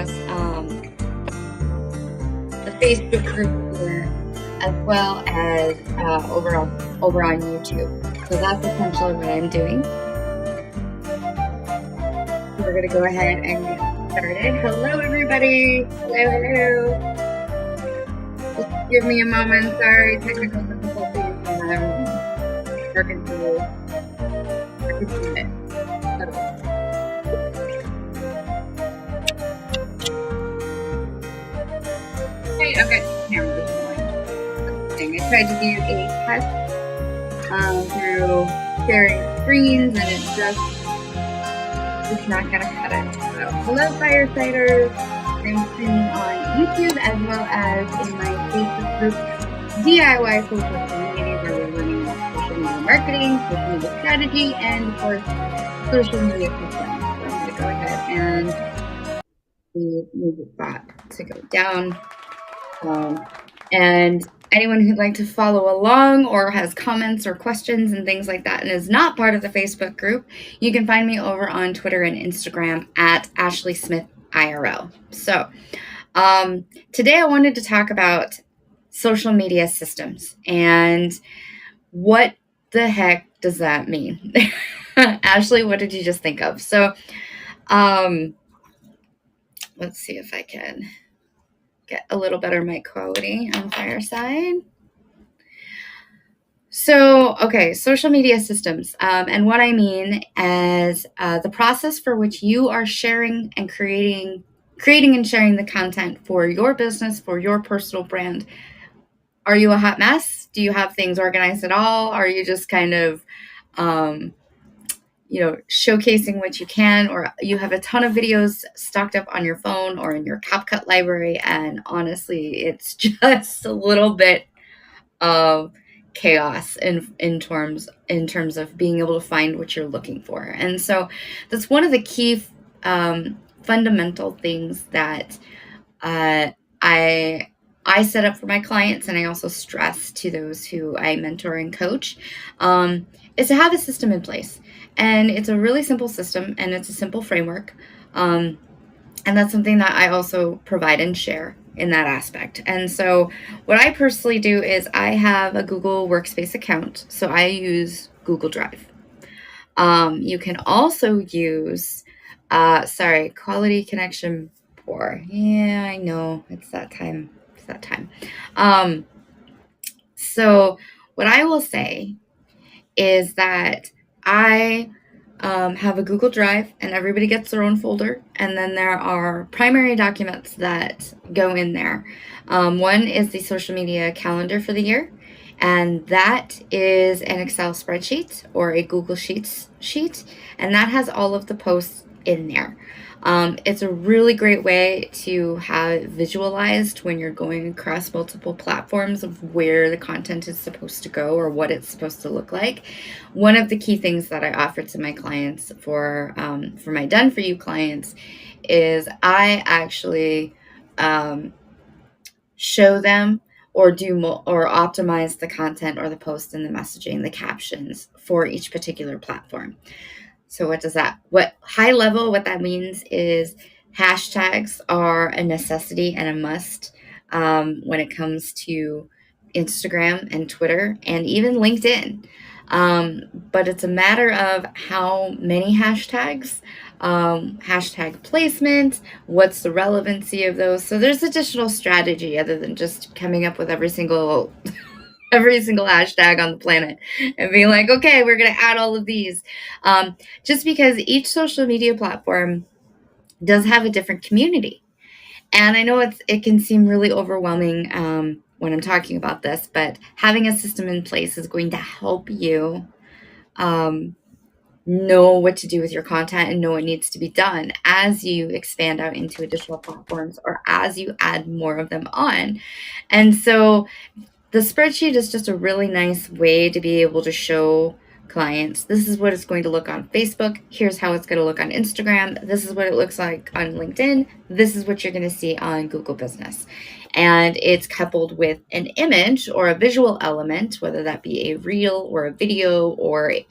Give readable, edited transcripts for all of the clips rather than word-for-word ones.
across the Facebook group here, as well as over on YouTube. So that's essentially what I'm doing. We're going to go ahead and get started. Hello, everybody. Hello. Just give me a moment. Sorry, technical difficulties. And I'm working through it. Okay. Camera going. I tried to do a test through sharing screens, and it's not gonna cut it. So, hello, Firesiders. I'm streaming on YouTube as well as in my Facebook group, DIY Social Media, where we're learning about social media marketing, social media strategy, and of course, social media systems. So I'm gonna go ahead and move the bot to go down. And anyone who'd like to follow along or has comments or questions and things like that and is not part of the Facebook group, you can find me over on Twitter and Instagram at Ashley Smith IRL. So today I wanted to talk about social media systems and what the heck does that mean? Ashley, what did you just think of? So let's see if I can get a little better mic quality on Fireside. So, okay, social media systems. And what I mean is the process for which you are sharing and creating and sharing the content for your business, for your personal brand. Are you a hot mess? Do you have things organized at all? Are you just kind of, showcasing what you can, or you have a ton of videos stocked up on your phone or in your CapCut library, and honestly, it's just a little bit of chaos in terms of being able to find what you're looking for. And so that's one of the key fundamental things that I set up for my clients, and I also stress to those who I mentor and coach, is to have a system in place. And it's a really simple system, and it's a simple framework. And that's something that I also provide and share in that aspect. And so what I personally do is I have a Google Workspace account. So I use Google Drive. You can also use, quality connection poor. Yeah, I know. It's that time. So what I will say is that I have a Google Drive, and everybody gets their own folder. And then there are primary documents that go in there. One is the social media calendar for the year, and that is an Excel spreadsheet or a Google Sheets sheet, and that has all of the posts in there. It's a really great way to have it visualized when you're going across multiple platforms of where the content is supposed to go or what it's supposed to look like. One of the key things that I offer to my clients for my Done For You clients is I actually show them or optimize the content or the post and the messaging, the captions for each particular platform. So what high level, what that means is hashtags are a necessity and a must when it comes to Instagram and Twitter and even LinkedIn. But it's a matter of how many hashtags, hashtag placement, what's the relevancy of those. So there's additional strategy other than just coming up with every single hashtag on the planet and being like, okay, we're going to add all of these. Just because each social media platform does have a different community. And I know it can seem really overwhelming when I'm talking about this, but having a system in place is going to help you know what to do with your content and know what needs to be done as you expand out into additional platforms or as you add more of them on. And so the spreadsheet is just a really nice way to be able to show clients, this is what it's going to look on Facebook. Here's how it's going to look on Instagram. This is what it looks like on LinkedIn. This is what you're going to see on Google Business. And it's coupled with an image or a visual element, whether that be a reel or a video or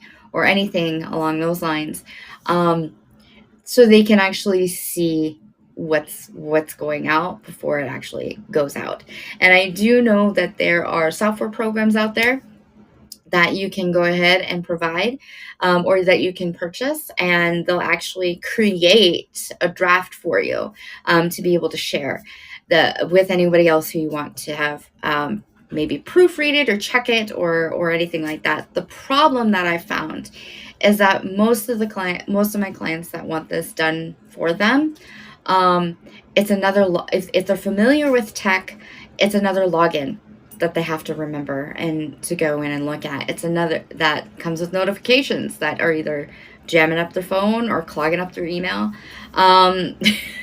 anything along those lines, so they can actually see what's going out before it actually goes out. And I do know that there are software programs out there that you can go ahead and provide, or that you can purchase, and they'll actually create a draft for you, to be able to share with anybody else who you want to have, maybe proofread it or check it, or anything like that. The problem that I found is that most of my clients that want this done for them, um, if they're familiar with tech, it's another login that they have to remember and to go in and look at. It's another that comes with notifications that are either jamming up their phone or clogging up their email. Um,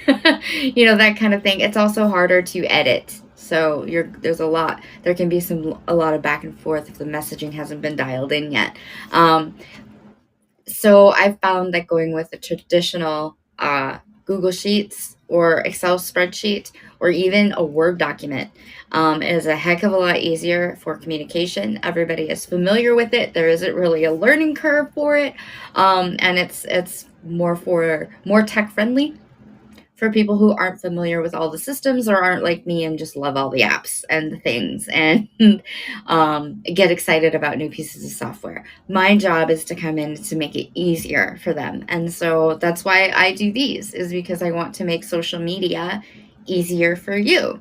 that kind of thing. It's also harder to edit. So there can be a lot of back and forth if the messaging hasn't been dialed in yet. So I found that going with a traditional Google Sheets or Excel spreadsheet or even a Word document is a heck of a lot easier for communication. Everybody is familiar with it. There isn't really a learning curve for it, and it's more tech friendly for people who aren't familiar with all the systems or aren't like me and just love all the apps and the things and get excited about new pieces of software. My job is to come in to make it easier for them. And so that's why I do these, is because I want to make social media easier for you.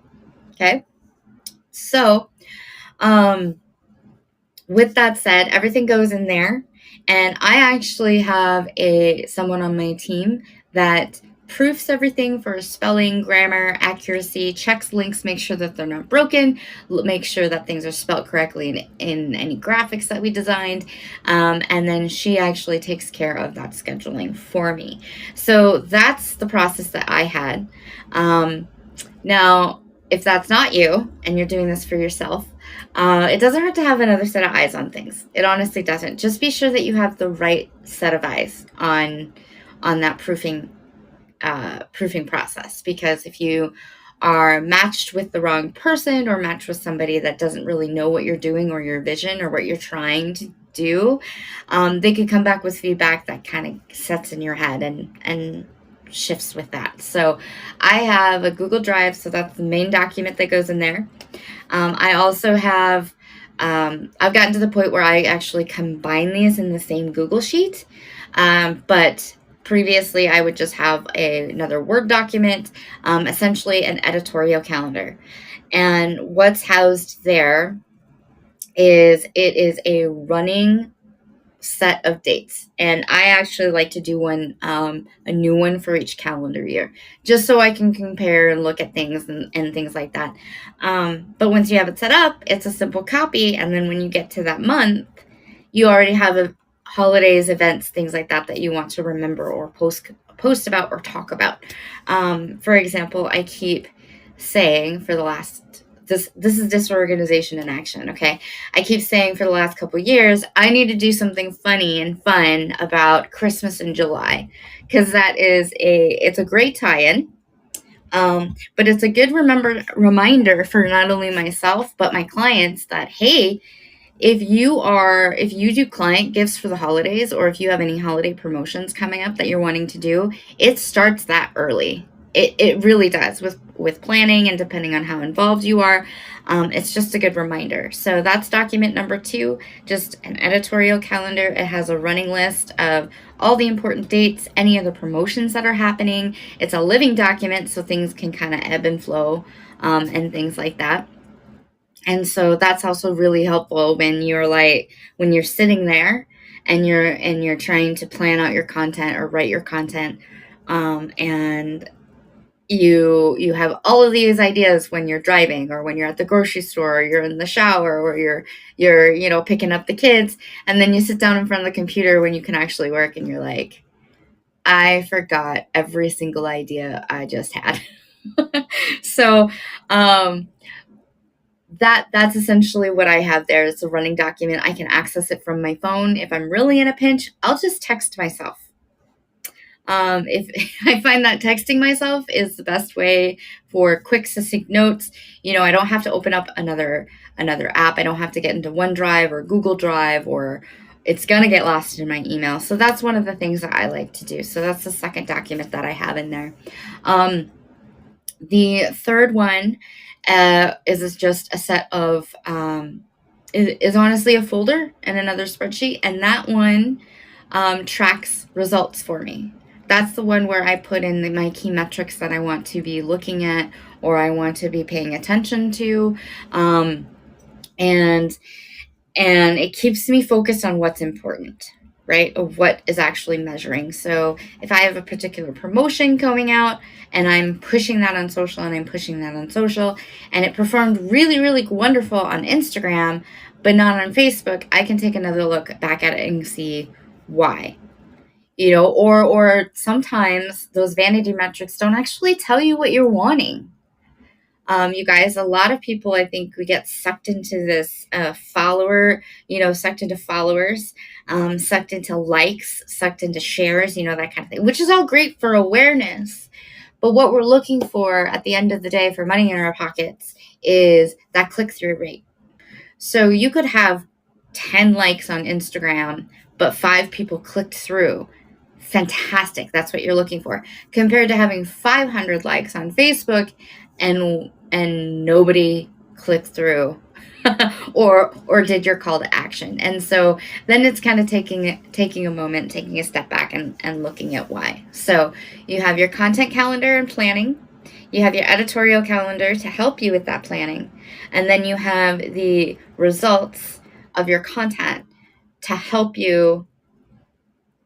Okay. So, with that said, everything goes in there. And I actually have someone on my team that proofs everything for spelling, grammar, accuracy, checks links, make sure that they're not broken, make sure that things are spelled correctly in any graphics that we designed. And then she actually takes care of that scheduling for me. So that's the process that I had. Now, if that's not you and you're doing this for yourself, it doesn't hurt to have another set of eyes on things. It honestly doesn't. Just be sure that you have the right set of eyes on that proofing process, because if you are matched with the wrong person or matched with somebody that doesn't really know what you're doing or your vision or what you're trying to do, they could come back with feedback that kind of sets in your head and shifts with that. So I have a Google Drive, so that's the main document that goes in there. I also have, I've gotten to the point where I actually combine these in the same Google Sheet, but previously I would just have another Word document, essentially an editorial calendar. And what's housed there is a running set of dates, and I actually like to do a new one for each calendar year, just so I can compare and look at things and things like that. But once you have it set up, it's a simple copy, and then when you get to that month, you already have holidays, events, things like that you want to remember or post about or talk about. For example, I keep saying for the last this is disorganization in action. Okay. I keep saying for the last couple of years, I need to do something funny and fun about Christmas in July, because it's a great tie-in. But it's a good reminder for not only myself, but my clients that, hey, if you do client gifts for the holidays, or if you have any holiday promotions coming up that you're wanting to do, it starts that early. It really does with planning, and depending on how involved you are, it's just a good reminder. So that's document number 2, just an editorial calendar. It has a running list of all the important dates, any of the promotions that are happening. It's a living document, so things can kind of ebb and flow, and things like that. And so that's also really helpful when you're sitting there and you're trying to plan out your content or write your content, and you have all of these ideas when you're driving, or when you're at the grocery store, or you're in the shower, or you're picking up the kids, and then you sit down in front of the computer when you can actually work, and you're like, I forgot every single idea I just had. So, that's essentially what I have there. It's a running document. I can access it from my phone. If I'm really in a pinch, I'll just text myself. If I find that texting myself is the best way for quick, succinct notes. I don't have to open up another app. I don't have to get into OneDrive or Google Drive, or it's going to get lost in my email. So that's one of the things that I like to do. So that's the second document that I have in there. The third one is just a set of is honestly a folder and another spreadsheet, and that one tracks results for me. That's the one where I put in my key metrics that I want to be looking at or I want to be paying attention to, and it keeps me focused on what's important, right? Of what is actually measuring. So if I have a particular promotion coming out and I'm pushing that on social and I'm pushing that on social and it performed really, really wonderful on Instagram, but not on Facebook, I can take another look back at it and see why. Or sometimes those vanity metrics don't actually tell you what you're wanting. You guys, a lot of people, I think we get sucked into this sucked into followers, sucked into likes, sucked into shares, that kind of thing, which is all great for awareness. But what we're looking for at the end of the day for money in our pockets is that click-through rate. So you could have 10 likes on Instagram, but 5 people clicked through. Fantastic. That's what you're looking for. Compared to having 500 likes on Facebook and nobody clicked through or did your call to action. And so then it's kind of taking a moment, taking a step back and looking at why. So you have your content calendar and planning. You have your editorial calendar to help you with that planning. And then you have the results of your content to help you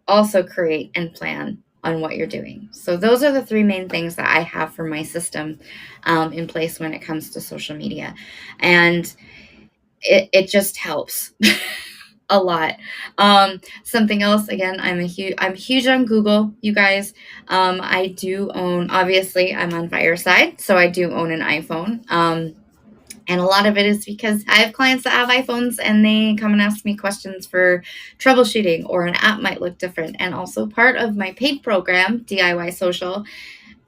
also create and plan on what you're doing. So those are the 3 main things that I have for my system in place when it comes to social media. And it just helps a lot. Something else, again, I'm huge on Google, you guys. I do own, obviously I'm on Fireside, so I do own an iPhone. And a lot of it is because I have clients that have iPhones and they come and ask me questions for troubleshooting, or an app might look different. And also part of my paid program, DIY Social,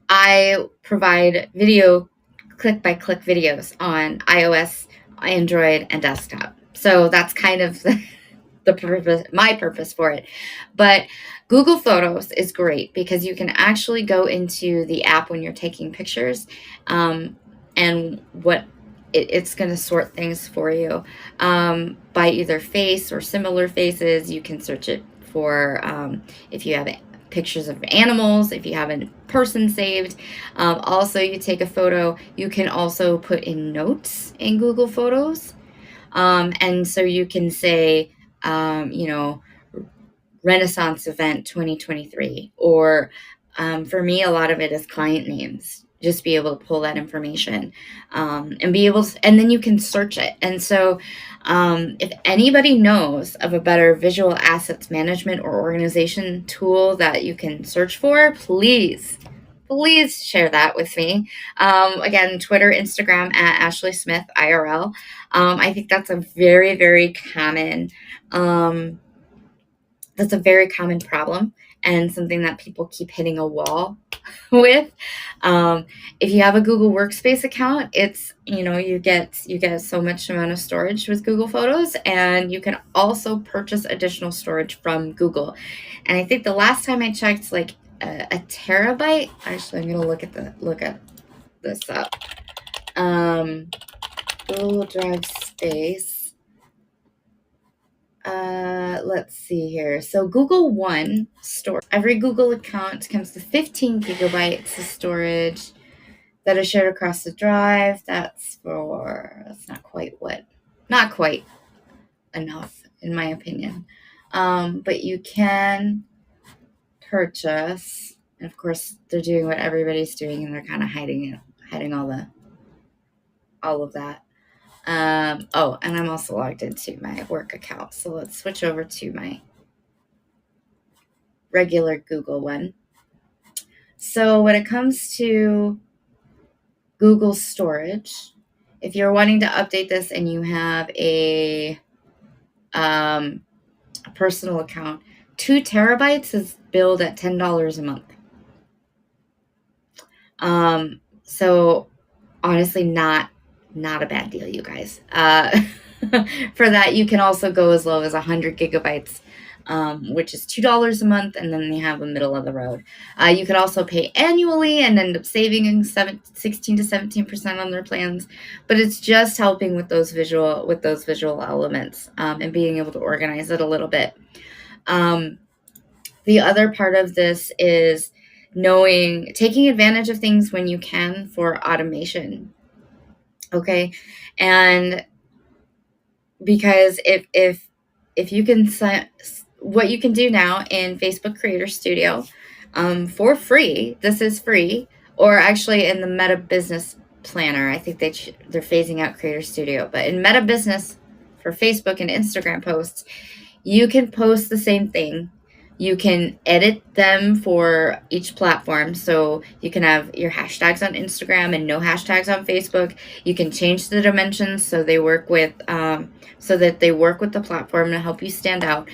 I provide video click-by-click videos on iOS, Android, and desktop. So that's kind of the purpose, my purpose for it. But Google Photos is great because you can actually go into the app when you're taking pictures, and it's going to sort things for you by either face or similar faces. You can search it for if you have pictures of animals, if you have a person saved. Also, you take a photo, you can also put in notes in Google Photos. And so you can say, Renaissance event 2023, or for me, a lot of it is client names. Just be able to pull that information and be able to, and then you can search it. And so if anybody knows of a better visual assets management or organization tool that you can search for, please share that with me. Again, Twitter, Instagram at Ashley Smith IRL. I think that's a very, very common problem and something that people keep hitting a wall with. If you have a Google Workspace account, it's, you get so much amount of storage with Google Photos, and you can also purchase additional storage from Google. And I think the last time I checked, like a terabyte. Actually, I'm gonna look at this up. Google Drive space. Let's see here. So Google One storage. Every Google account comes with 15 gigabytes of storage that is shared across the drive. That's not quite enough in my opinion. But you can purchase, and of course they're doing what everybody's doing and they're kind of hiding all of that. And I'm also logged into my work account. So let's switch over to my regular Google one. So when it comes to Google storage, if you're wanting to update this and you have a personal account, 2 terabytes is billed at $10 a month. So honestly, not a bad deal, you guys. For that, you can also go as low as 100 gigabytes which is $2 a month, and then they have a middle of the road. You could also pay annually and end up saving 16 to 17% on their plans, but it's just helping with those visual elements, and being able to organize it a little bit. The other part of this is taking advantage of things when you can for automation. Okay. And because if you can what you can do now in Facebook Creator Studio, for free, this is free, or actually in the Meta Business Planner, I think they're phasing out Creator Studio, but in Meta Business for Facebook and Instagram posts, you can post the same thing. You can edit them for each platform. So you can have your hashtags on Instagram and no hashtags on Facebook. You can change the dimensions so they work with the platform to help you stand out.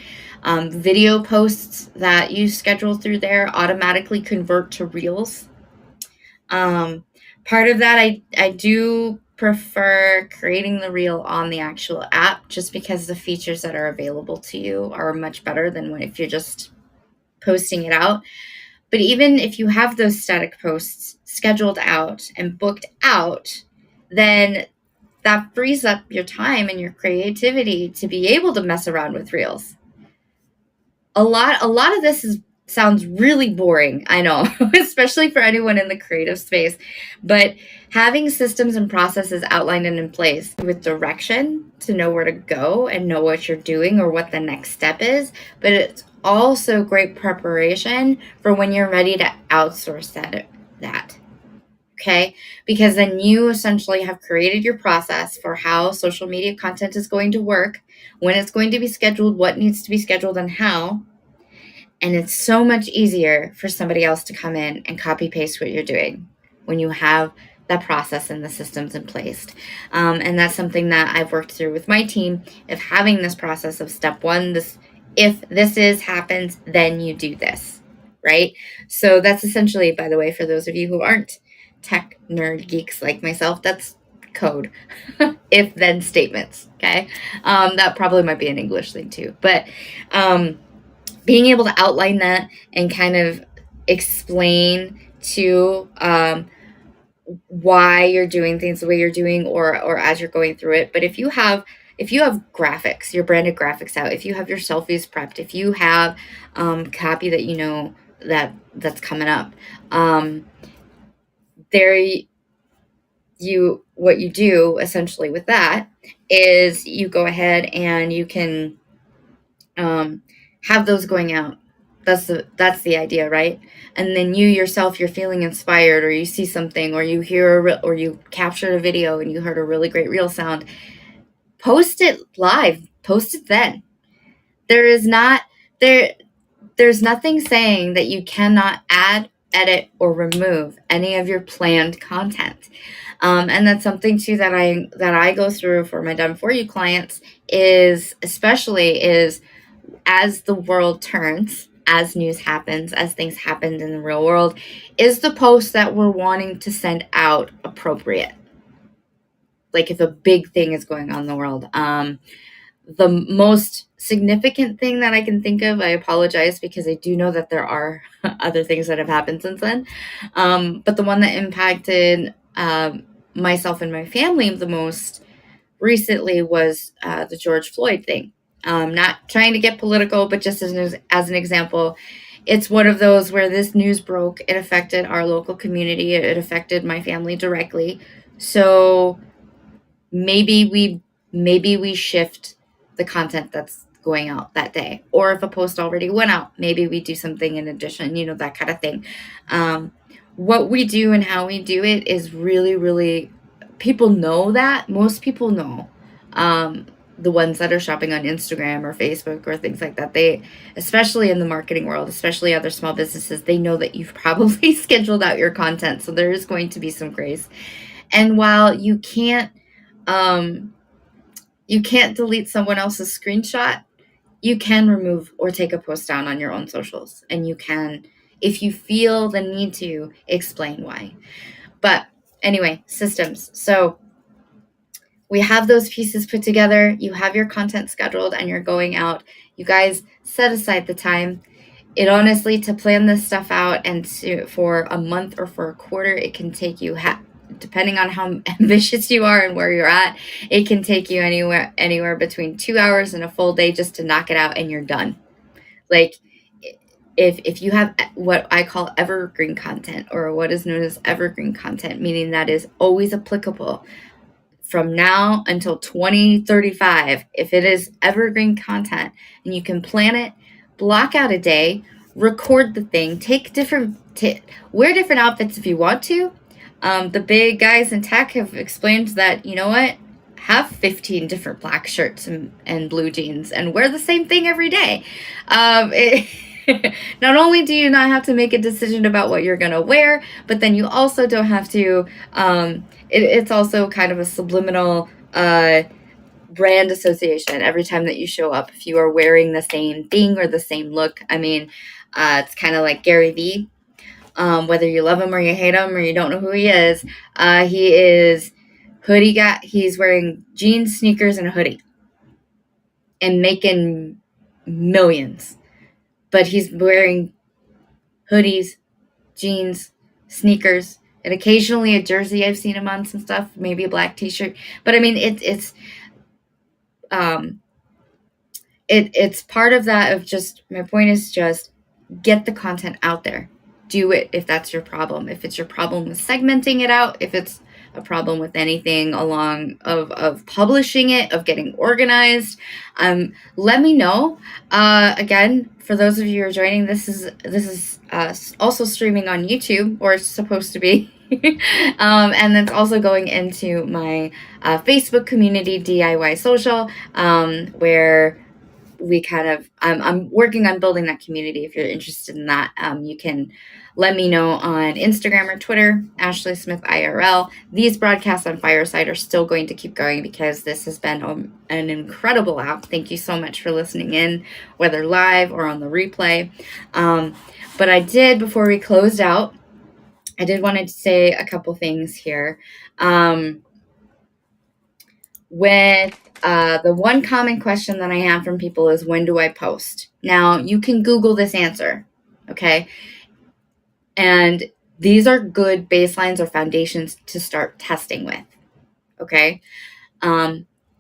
Video posts that you schedule through there automatically convert to Reels. Part of that, I do prefer creating the reel on the actual app, just because the features that are available to you are much better than if you're just posting it out. But even if you have those static posts scheduled out and booked out, then that frees up your time and your creativity to be able to mess around with reels. A lot of this sounds really boring, I know, especially for anyone in the creative space, but having systems and processes outlined and in place with direction to know where to go and know what you're doing or what the next step is, but it's also great preparation for when you're ready to outsource that. Okay, because then you essentially have created your process for how social media content is going to work, when it's going to be scheduled, what needs to be scheduled, and how. And it's so much easier for somebody else to come in and copy paste what you're doing when you have that process and the systems in place. And that's something that I've worked through with my team, of having this process of step one, if this happens, then you do this, right? So that's essentially, by the way, for those of you who aren't tech nerd geeks like myself, that's code. If then statements. Okay. That probably might be an English thing too, but being able to outline that and kind of explain to why you're doing things the way you're doing, or as you're going through it. But if you have graphics, your branded graphics out, if you have your selfies prepped, if you have copy that you know that's coming up, what you do essentially with that is you go ahead and you can have those going out. That's the idea, right? And then you yourself, you're feeling inspired, or you see something, or you hear or you captured a video and you heard a really great reel sound. Post it live. Post it then. There's nothing saying that you cannot add, edit, or remove any of your planned content. And that's something too that I go through for my Done For You clients, is as the world turns, as news happens, as things happen in the real world, is the post that we're wanting to send out appropriate? Like if a big thing is going on in the world. The most significant thing that I can think of, I apologize because I do know that there are other things that have happened since then. But the one that impacted myself and my family the most recently was the George Floyd thing. Not trying to get political, but just as an example, it's one of those where this news broke. It affected our local community. It affected my family directly. So maybe we shift the content that's going out that day. Or if a post already went out, maybe we do something in addition, that kind of thing. What we do and how we do it is really, really, people know that. Most people know. The ones that are shopping on Instagram or Facebook or things like that, they, especially in the marketing world, especially other small businesses, they know that you've probably scheduled out your content. So there is going to be some grace. And while you can't delete someone else's screenshot, you can remove or take a post down on your own socials. And you can, if you feel the need to, explain why. But anyway, systems. So we have those pieces put together. You have your content scheduled and you're going out. You guys, set aside the time. It honestly, to plan this stuff out and for a month or for a quarter, it can take you, depending on how ambitious you are and where you're at, it can take you anywhere between 2 hours and a full day just to knock it out and you're done. Like, if you have what I call evergreen content, or what is known as evergreen content, meaning that is always applicable from now until 2035, if it is evergreen content and you can plan it, block out a day, record the thing, wear different outfits if you want to. The big guys in tech have explained that, you know what, have 15 different black shirts and blue jeans and wear the same thing every day. Not only do you not have to make a decision about what you're going to wear, but then you also don't have to, it's also kind of a subliminal brand association every time that you show up. If you are wearing the same thing or the same look, I mean, it's kind of like Gary Vee. Whether you love him or you hate him or you don't know who he is hoodie guy. He's wearing jeans, sneakers, and a hoodie and making millions. But he's wearing hoodies, jeans, sneakers, and occasionally a jersey. I've seen him on some stuff, maybe a black t-shirt. But I mean, it's part of that of just, my point is just get the content out there. Do it if that's your problem. If it's your problem with segmenting it out, if it's a problem with anything along of publishing it, of getting organized, let me know. Again, for those of you who are joining, this is also streaming on YouTube, or it's supposed to be. And it's also going into my Facebook community, DIY Social, where we kind of, I'm working on building that community. If you're interested in that, you can let me know on Instagram or Twitter, Ashley Smith IRL. These broadcasts on Fireside are still going to keep going because this has been an incredible app. Thank you so much for listening in, whether live or on the replay. But I did, before we closed out, I did wanted to say a couple things here. With the one common question that I have from people is, when do I post? Now, you can Google this answer, okay? And these are good baselines or foundations to start testing with, okay?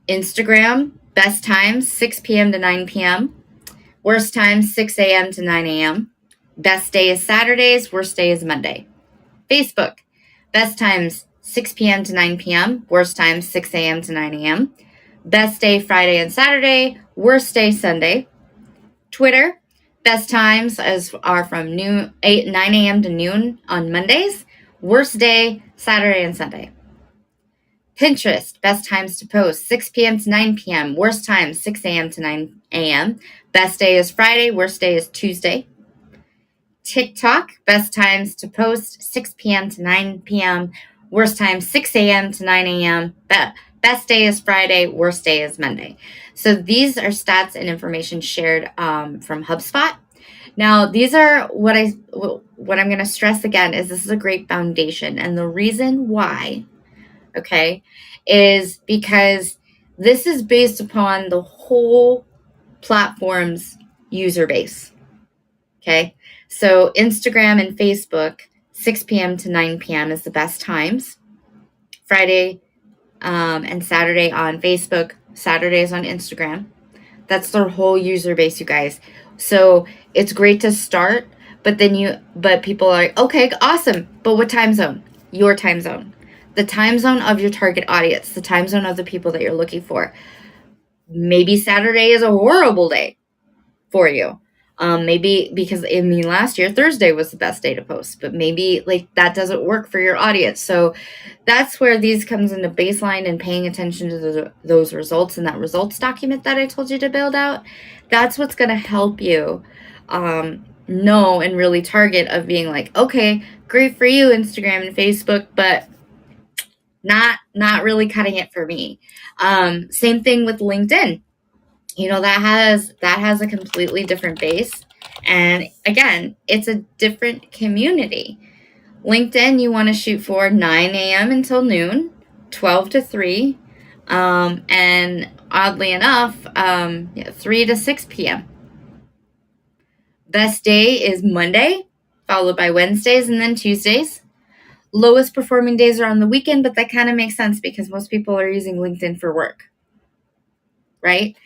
Instagram, best times, 6 p.m. to 9 p.m. Worst times, 6 a.m. to 9 a.m. Best day is Saturdays, worst day is Monday. Facebook, best times, 6 p.m. to 9 p.m. Worst times, 6 a.m. to 9 a.m. Best day, Friday and Saturday. Worst day, Sunday. Twitter, best times are from 9 a.m. to noon on Mondays. Worst day, Saturday and Sunday. Pinterest, best times to post, 6 p.m. to 9 p.m. Worst time, 6 a.m. to 9 a.m. Best day is Friday. Worst day is Tuesday. TikTok, best times to post, 6 p.m. to 9 p.m. Worst time, 6 a.m. to 9 a.m. Best day is Friday. Worst day is Monday. So these are stats and information shared from HubSpot. Now, these are what I'm going to stress again is this is a great foundation. And the reason why, okay, is because this is based upon the whole platform's user base. Okay, so Instagram and Facebook, 6 p.m. to 9 p.m. is the best times. Friday and Saturday on Facebook, Saturdays on Instagram. That's their whole user base, you guys. So it's great to start, but people are like, okay, awesome. But what time zone? Your time zone. The time zone of your target audience, the time zone of the people that you're looking for. Maybe Saturday is a horrible day for you. Maybe because last year, Thursday was the best day to post, but maybe like that doesn't work for your audience. So that's where these comes into baseline and paying attention to those results and that results document that I told you to build out. That's what's going to help you know and really target of being like, okay, great for you, Instagram and Facebook, but not really cutting it for me. Same thing with LinkedIn. You know, that has a completely different base. And again, it's a different community. LinkedIn, you want to shoot for 9 a.m. until noon, 12 to 3, and oddly enough, 3 to 6 p.m. Best day is Monday, followed by Wednesdays and then Tuesdays. Lowest performing days are on the weekend, but that kind of makes sense because most people are using LinkedIn for work, right?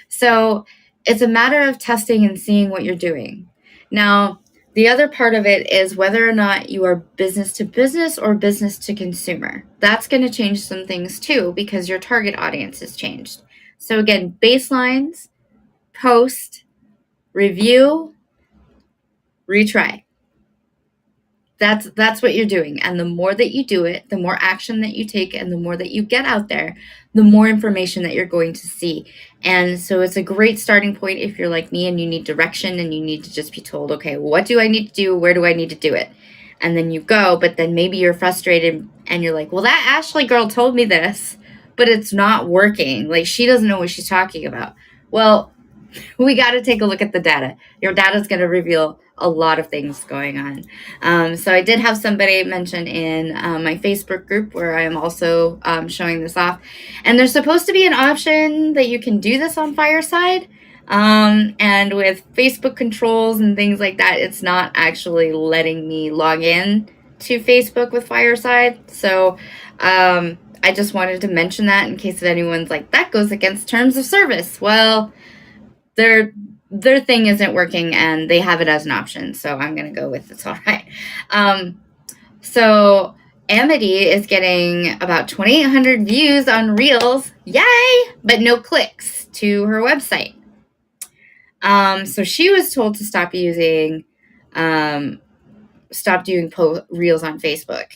So it's a matter of testing and seeing what you're doing. Now, the other part of it is whether or not you are business to business or business to consumer. That's going to change some things too because your target audience has changed. So again, baselines, post, review, retry. That's what you're doing. And the more that you do it, the more action that you take and the more that you get out there, the more information that you're going to see. And so it's a great starting point if you're like me and you need direction and you need to just be told, okay, what do I need to do? Where do I need to do it? And then you go, but then maybe you're frustrated and you're like, well, that Ashley girl told me this, but it's not working. Like she doesn't know what she's talking about. Well, we got to take a look at the data. Your data is going to reveal a lot of things going on. So I did have somebody mention in my Facebook group where I am also showing this off. And there's supposed to be an option that you can do this on Fireside. And with Facebook controls and things like that, it's not actually letting me log in to Facebook with Fireside. So I just wanted to mention that in case anyone's like, that goes against terms of service. Well, their thing isn't working and they have it as an option, so I'm gonna go with it's all right. So Amity is getting about 2,800 views on Reels, yay, but no clicks to her website. So she was told to stop doing Reels on Facebook.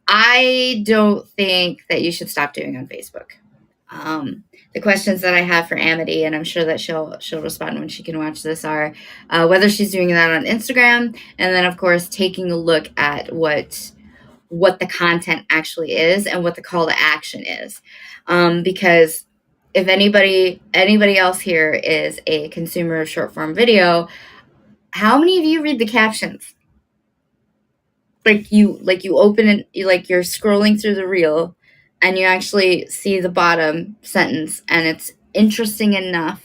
I don't think that you should stop doing on Facebook. The questions that I have for Amity, and I'm sure that she'll respond when she can watch this, are whether she's doing that on Instagram, and then of course taking a look at what the content actually is and what the call to action is, because if anybody else here is a consumer of short form video, how many of you read the captions? Like you open it, you're scrolling through the reel and you actually see the bottom sentence and it's interesting enough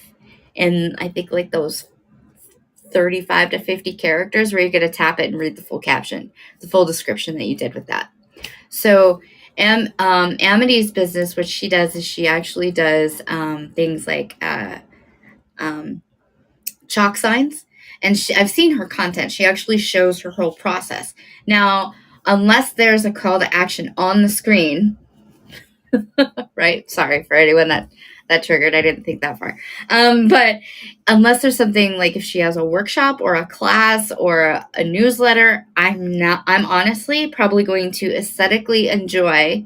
in I think like those 35 to 50 characters where you're going to tap it and read the full caption, the full description that you did with that. So Amity's business, what she does is she actually does things like chalk signs. And I've seen her content. She actually shows her whole process. Now, unless there's a call to action on the screen, right? Sorry for anyone that triggered. I didn't think that far. But unless there's something like if she has a workshop or a class or a newsletter, I'm honestly probably going to aesthetically enjoy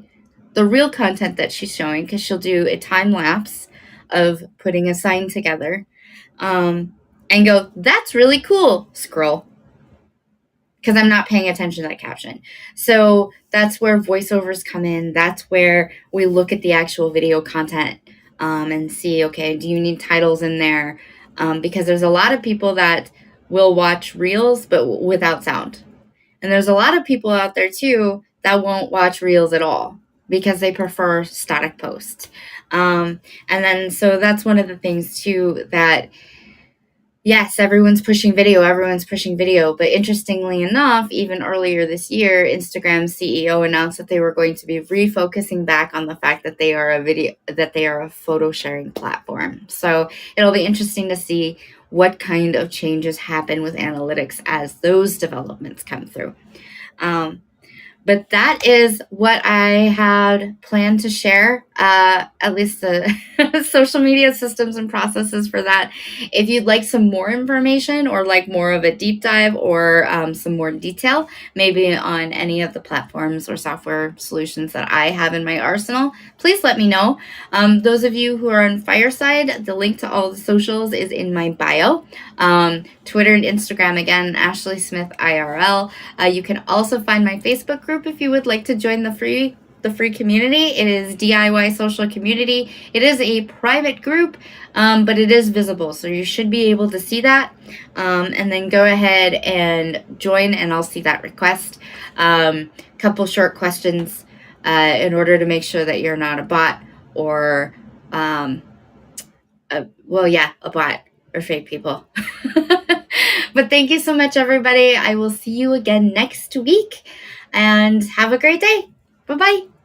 the real content that she's showing because she'll do a time lapse of putting a sign together. And go, that's really cool, scroll. Because I'm not paying attention to that caption. So that's where voiceovers come in. That's where we look at the actual video content and see, okay, do you need titles in there? Because there's a lot of people that will watch Reels but without sound. And there's a lot of people out there too that won't watch Reels at all because they prefer static posts. And then so that's one of the things too that yes, everyone's pushing video, but interestingly enough, even earlier this year, Instagram's CEO announced that they were going to be refocusing back on the fact that they are a photo sharing platform. So it'll be interesting to see what kind of changes happen with analytics as those developments come through. But that is what I had planned to share, at least the social media systems and processes for that. If you'd like some more information or like more of a deep dive or some more detail, maybe on any of the platforms or software solutions that I have in my arsenal, please let me know. Those of you who are on Fireside, the link to all the socials is in my bio. Twitter and Instagram, again, Ashley Smith IRL. You can also find my Facebook group if you would like to join the free community. It is DIY Social Community. It is a private group, but it is visible, so you should be able to see that. And then go ahead and join, and I'll see that request. Couple short questions in order to make sure that you're not a bot or, a bot or fake people. But thank you so much, everybody. I will see you again next week and have a great day. Bye bye.